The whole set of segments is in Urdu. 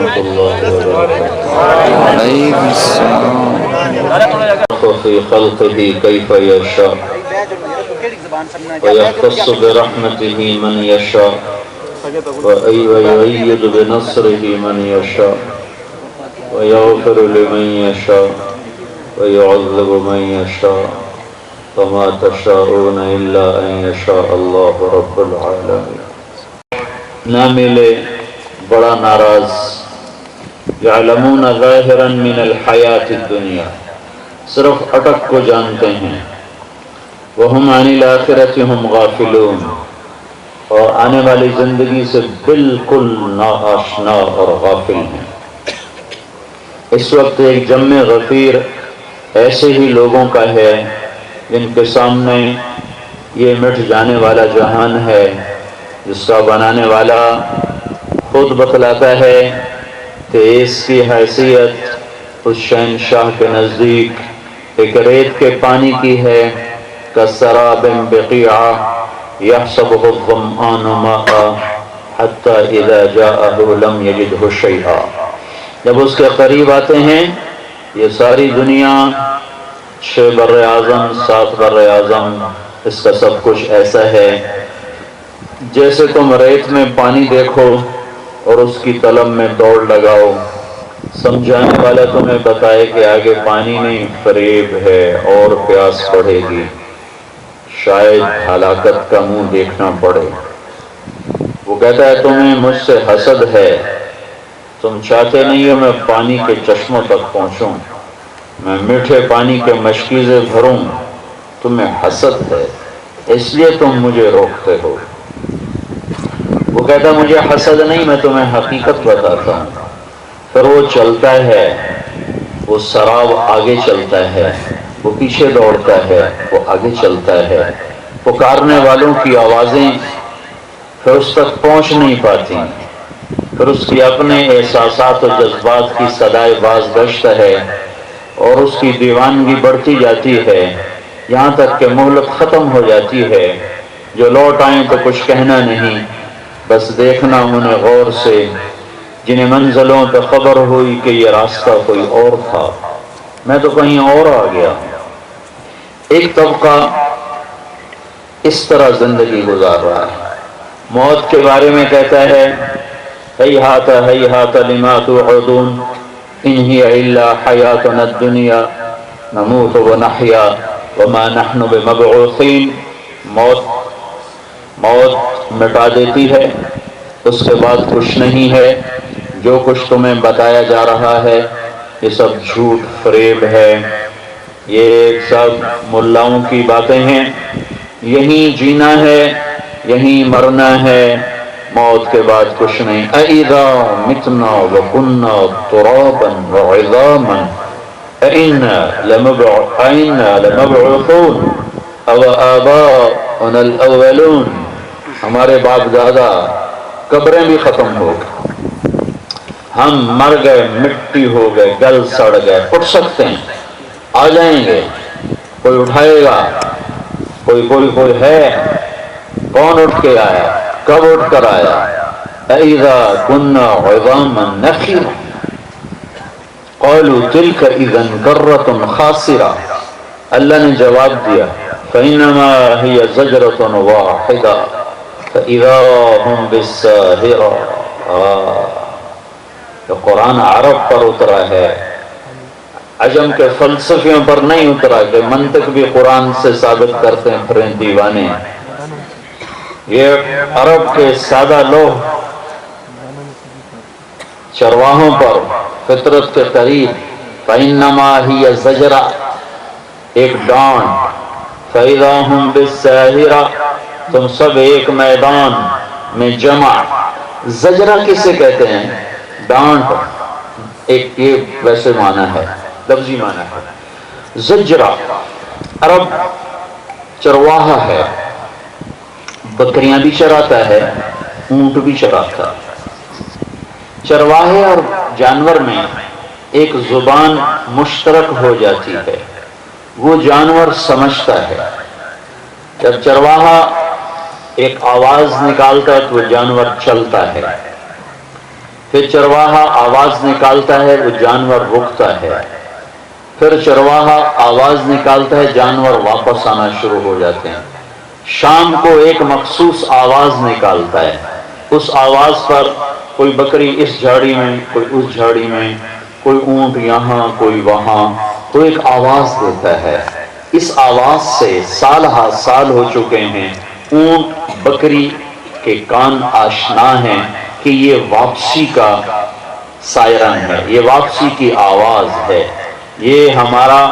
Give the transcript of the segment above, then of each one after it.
ورحمۃ اللہ وبرکاتہ۔ وعلیکم السلام۔ فی خلقہ کیف یشاء ویختص برحمتہ من یشاء ویؤید بنصرہ من یشاء ویغفر لمن یشاء ویعذب من یشاء وما تشاءون الا ان یشاء اللہ رب العالمین۔ نہ ملے بڑا ناراض، یعلمون ظاہرا من الحیات الدنیا، صرف اٹک کو جانتے ہیں، وہم عن الآخرۃ ہم غافلون، اور آنے والی زندگی سے بالکل ناآشنا اور غافل ہیں۔ اس وقت ایک جم غفیر ایسے ہی لوگوں کا ہے جن کے سامنے یہ مٹ جانے والا جہان ہے، جس کا بنانے والا خود بتلاتا ہے کہ اس کی حیثیت اس شہنشاہ کے نزدیک ایک ریت کے پانی کی ہے، کسراب بقیعہ یحسبہ الظمآن ماء حتی اذا جاءہ لم یجدہ شیئا۔ جب اس کے قریب آتے ہیں یہ ساری دنیا، 6 بر اعظم 7 بر اعظم، اس کا سب کچھ ایسا ہے جیسے تم ریت میں پانی دیکھو اور اس کی طلب میں دوڑ لگاؤ، سمجھانے والا تمہیں بتائے کہ آگے پانی نہیں، فریب ہے اور پیاس پڑے گی، شاید ہلاکت کا منہ دیکھنا پڑے۔ وہ کہتا ہے تمہیں مجھ سے حسد ہے، تم چاہتے نہیں ہو میں پانی کے چشموں تک پہنچوں، میں میٹھے پانی کے مشکیزیں بھروں، تمہیں حسد ہے اس لیے تم مجھے روکتے ہو۔ وہ کہتا ہے مجھے حسد نہیں، میں تمہیں حقیقت بتاتا ہوں۔ پھر وہ چلتا ہے، وہ سراب آگے چلتا ہے، وہ پیچھے دوڑتا ہے، وہ آگے چلتا ہے، پکارنے والوں کی آوازیں پھر اس تک پہنچ نہیں پاتی، پھر اس کی اپنے احساسات و جذبات کی صدائے باز گشت ہے اور اس کی دیوانگی بڑھتی جاتی ہے، یہاں تک کہ مہلت ختم ہو جاتی ہے۔ جو لوٹ آئیں تو کچھ کہنا نہیں، بس دیکھنا انہیں غور سے، جنہیں منزلوں پہ خبر ہوئی کہ یہ راستہ کوئی اور تھا، میں تو کہیں اور آ گیا۔ ایک طبقہ اس طرح زندگی گزار رہا ہے، موت کے بارے میں کہتا ہے ہیہات ہیہات لما توعدون ان ہی الا حیاتنا الدنیا نموت ونحیا وما نحن بمبعوثین۔ موت مٹا دیتی ہے، اس کے بعد کچھ نہیں ہے، جو کچھ تمہیں بتایا جا رہا ہے یہ سب جھوٹ فریب ہے، یہ سب ملاؤں کی باتیں ہیں، یہیں جینا ہے یہیں مرنا ہے، موت کے بعد کچھ نہیں۔ اَإِذَا مِتْنَا وَكُنَّا تُرَابًا وَعِظَامًا أَإِنَّا لَمَبْعُوثُونَ أَوَآبَاؤُنَا الْأَوَّلُونَ۔ ہمارے باپ دادا قبریں بھی ختم ہو گئے، ہم مر گئے، مٹی ہو گئے، گل سڑ گئے، اٹھ سکتے ہیں، آ جائیں گے، کوئی اٹھائے گا، کوئی ہے، کون اٹھ کے آیا، کب اٹھ کر آیا؟ اِذَا كُنَّا عِظَامًا نَخِرَةً قَالُوا تِلْكَ إِذًا كَرَّةٌ خَاسِرَةٌ۔ اللہ نے جواب دیا فَإِنَّمَا هِيَ زَجْرَةٌ وَاحِدَةٌ فَإِذَا هُمْ بِالسَّاهِرَةِ۔ تو قرآن عرب پر اترا ہے، عجم کے فلسفیوں پر نہیں اترا کہ منطق بھی قرآن سے ثابت کرتے ہیں پھریں دیوانے۔ یہ عرب کے سادہ لوگ چرواہوں پر فطرت کے قریب فَإِنَّمَا هِيَ زَجْرَةٌ، ایک ڈانٹ، فَإِذَا هُمْ بِالسَّاهِرَةِ، تم سب ایک میدان میں جمع۔ زجرہ کسے کہتے ہیں؟ ڈانٹ، ایک یہ ویسے معنی ہے، لفظی معنی ہے۔ زجرہ عرب چرواہا ہے، بکریاں بھی چراتا ہے، اونٹ بھی چراتا ہے۔ چرواہے اور جانور میں ایک زبان مشترک ہو جاتی ہے، وہ جانور سمجھتا ہے۔ جب چرواہا ایک آواز نکالتا ہے تو وہ جانور چلتا ہے۔ پھر چرواہا آواز نکالتا ہے، وہ جانور رکتا ہے، پھر چرواہا آواز نکالتا ہے، جانور واپس آنا شروع ہو جاتے ہیں۔ شام کو ایک مخصوص آواز نکالتا ہے، اس آواز پر کوئی بکری اس جھاڑی میں، کوئی اس جھاڑی میں، کوئی اونٹ یہاں، کوئی وہاں، تو ایک آواز دیتا ہے۔ اس آواز سے سال ہا سال ہو چکے ہیں، اونٹ بکری کے کان آشنا ہیں کہ یہ واپسی کا سائرن ہے، یہ واپسی کی آواز ہے، یہ ہمارا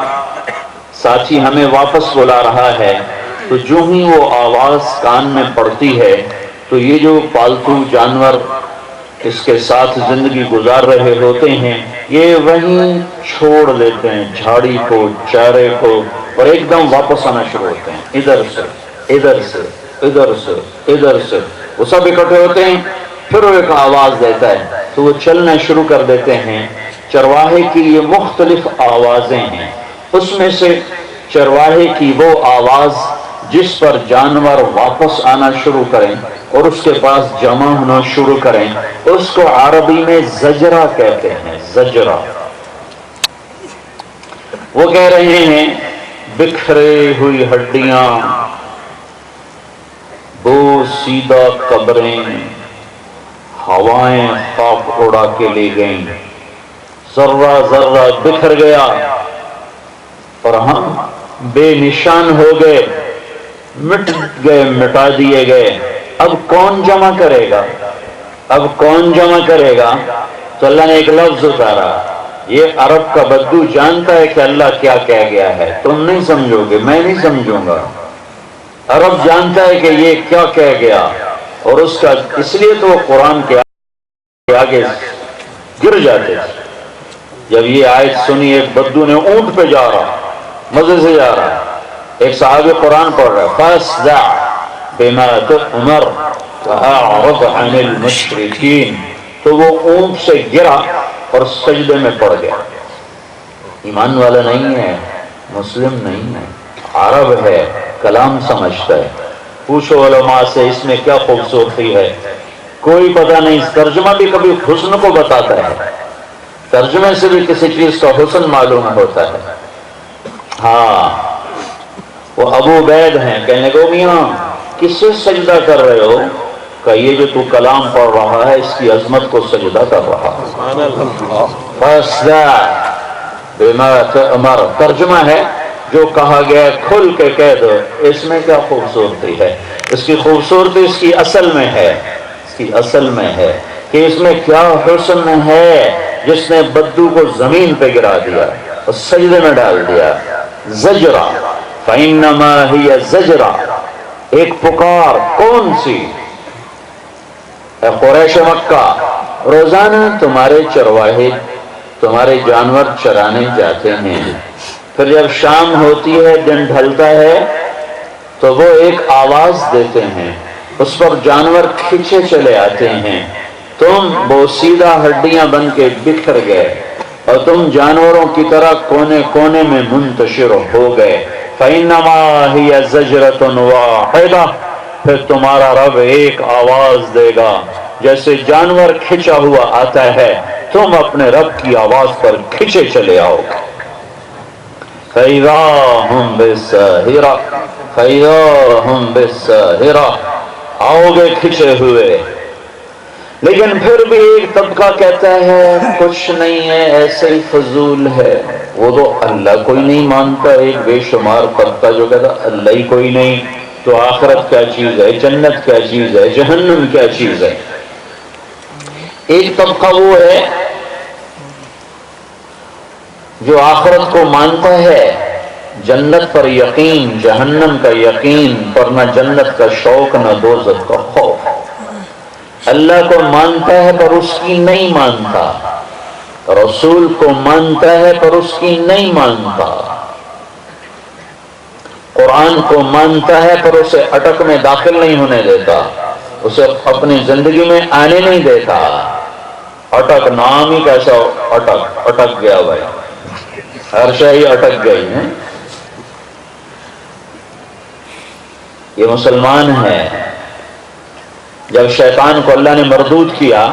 ساتھی ہمیں واپس بلا رہا ہے۔ تو جو ہی وہ آواز کان میں پڑتی ہے تو یہ جو پالتو جانور اس کے ساتھ زندگی گزار رہے ہوتے ہیں، یہ وہیں چھوڑ دیتے ہیں جھاڑی کو، چارے کو، اور ایک دم واپس آنا شروع ہوتے ہیں، ادھر سے ادھر سے ادھر سے ادھر سے، وہ سب اکٹھے ہوتے ہیں، پھر وہ ایک آواز دیتا ہے تو وہ چلنا شروع کر دیتے ہیں۔ چرواہے کی یہ مختلف آوازیں ہیں، اس میں سے چرواہے کی وہ آواز جس پر جانور واپس آنا شروع کریں اور اس کے پاس جمع ہونا شروع کریں، اس کو عربی میں زجرہ کہتے ہیں، زجرہ۔ وہ کہہ رہے ہیں بکھرے ہوئی ہڈیاں، بو سیدھا قبریں، ہوائیں خاک اڑا کے لے گئیں، ذرہ ذرہ بکھر گیا اور ہم بے نشان ہو گئے، مٹ گئے، مٹا دیے گئے۔ اب کون جمع کرے گا؟ اب کون جمع کرے گا؟ تو اللہ نے ایک لفظ اتارا۔ یہ عرب کا بدو جانتا ہے کہ اللہ کیا کہہ گیا ہے، تم نہیں سمجھو گے، میں نہیں سمجھوں گا۔ عرب جانتا ہے کہ یہ کیا کہہ گیا، اور اس کا اس لیے تو وہ قرآن کے آگے گر جاتے تھے۔ جب یہ آیت سنی، ایک بدو نے اونٹ پہ جا رہا، مزے سے جا رہا، ایک صحابی قرآن پڑھ رہا ہے، فَاسْدَعْ بِمَا تُؤْمَرْ وَأَعْرِضْ عَنِ الْمُشْرِكِينَ، تو وہ اونٹ سے گرا اور سجدے میں پڑ گیا۔ ایمان والا نہیں ہے، مسلم نہیں ہے، عرب ہے، کلام سمجھتا ہے۔ پوچھو علماء سے اس میں کیا خوبصورتی ہے، کوئی پتہ نہیں۔ ترجمہ بھی کبھی حسن کو بتاتا ہے، ترجمے سے بھی کسی چیز کا حسن معلوم ہوتا ہے۔ ہاں، وہ ابو عبید ہیں، کہنے کو میاں کس سے سجدہ کر رہے ہو؟ کہ یہ جو تو کلام پڑھ رہا ہے اس کی عظمت کو سجدہ کر رہا ہے۔ فَاسْدَعْ بِمَا تُؤْمَرْ، ترجمہ ہے جو کہا گیا کھل کے کہہ دو۔ اس میں کیا خوبصورتی ہے؟ اس کی خوبصورتی اس کی اصل میں ہے، اس کی اصل میں ہے کہ اس میں کیا حسن ہے جس نے بدو کو زمین پہ گرا دیا اور سجدے میں ڈال دیا۔ زجرہ، فَإِنَّمَا هِيَ زجرہ، ایک پکار، کون سی؟ اے قریش مکہ، روزانہ تمہارے چرواہے تمہارے جانور چرانے جاتے ہیں، پھر جب شام ہوتی ہے، دن ڈھلتا ہے، تو وہ ایک آواز دیتے ہیں، اس پر جانور کھینچے چلے آتے ہیں، تم بوسیدہ ہڈیاں بن کے بکھر گئے اور تم جانوروں کی طرح کونے کونے میں منتشر ہو گئے۔ فَإِنَّمَا هِيَ زَجْرَةٌ وَاحِدَةٌ، پھر تمہارا رب ایک آواز دے گا، جیسے جانور کھچا ہوا آتا ہے، تم اپنے رب کی آواز پر کھچے چلے آؤ گے۔ فَإِذَا هُمْ بِالسَّاهِرَةِ، فَإِذَا هُمْ بِالسَّاهِرَةِ، آؤ گے کھچے ہوئے۔ لیکن پھر بھی ایک طبقہ کہتا ہے کچھ نہیں ہے، ایسے ہی فضول ہے، وہ تو اللہ کوئی نہیں مانتا۔ ایک بے شمار طبقہ جو کہتا اللہ ہی کوئی نہیں، تو آخرت کیا چیز ہے، جنت کیا چیز ہے، جہنم کیا چیز ہے۔ ایک طبقہ وہ ہے جو آخرت کو مانتا ہے، جنت پر یقین، جہنم کا یقین، پر نہ جنت کا شوق نہ دوزخ کا خوف۔ اللہ کو مانتا ہے پر اس کی نہیں مانتا، رسول کو مانتا ہے پر اس کی نہیں مانتا، قرآن کو مانتا ہے پر اسے اٹک میں داخل نہیں ہونے دیتا، اسے اپنی زندگی میں آنے نہیں دیتا۔ اٹک نام ہی کیسا، اٹک گیا بھائی، ہر شے ہی اٹک گئی ہے۔ یہ مسلمان ہے۔ جب شیطان کو اللہ نے مردود کیا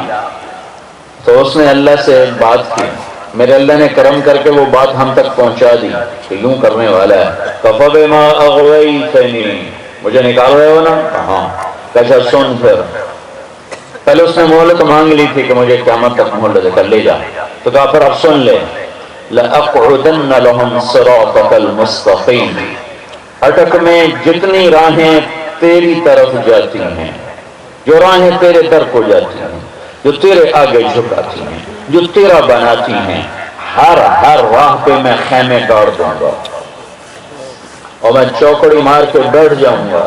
تو اس نے اللہ سے ایک بات کی، میرے اللہ نے کرم کر کے وہ بات ہم تک پہنچا دی کہ یوں کرنے والا ہے۔ فَبِمَا أَغْوَيْتَنِي، مجھے نکال رہے ہو نا؟ ہاں۔ کیسا سن پھر، پہلے اس نے مہلت مانگ لی تھی کہ مجھے قیامت تک مہلت کر لے جا، تو کہا پھر اب سن لے، لَأَقْعُدَنَّ لَهُمْ صِرَاطَكَ الْمُسْتَقِيمِ، اٹک میں جتنی راہیں تیری طرف جاتی ہیں، جو راہیں تیرے در کو جاتی ہیں، جو تیرے آگے جھکاتی ہیں، جو تیرا بناتی ہیں، ہر راہ پہ میں خیمے گاڑ دوں گا اور میں چوکڑی مار کے بیٹھ جاؤں گا۔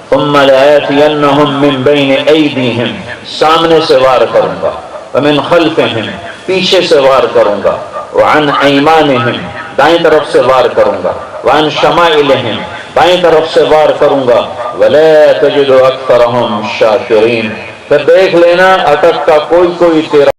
ثم لآتینہم من بین ایدیہم، سامنے سے وار کروں گا، ومن خلفہم، پیچھے سے وار کروں گا، وعن ایمانہم، دائیں طرف سے وار کروں گا، وعن شمائلہم، بائیں طرف سے وار کروں گا، ولا تجد اکثرہم شاکرین، پھر دیکھ لینا اٹک کا کوئی تیرا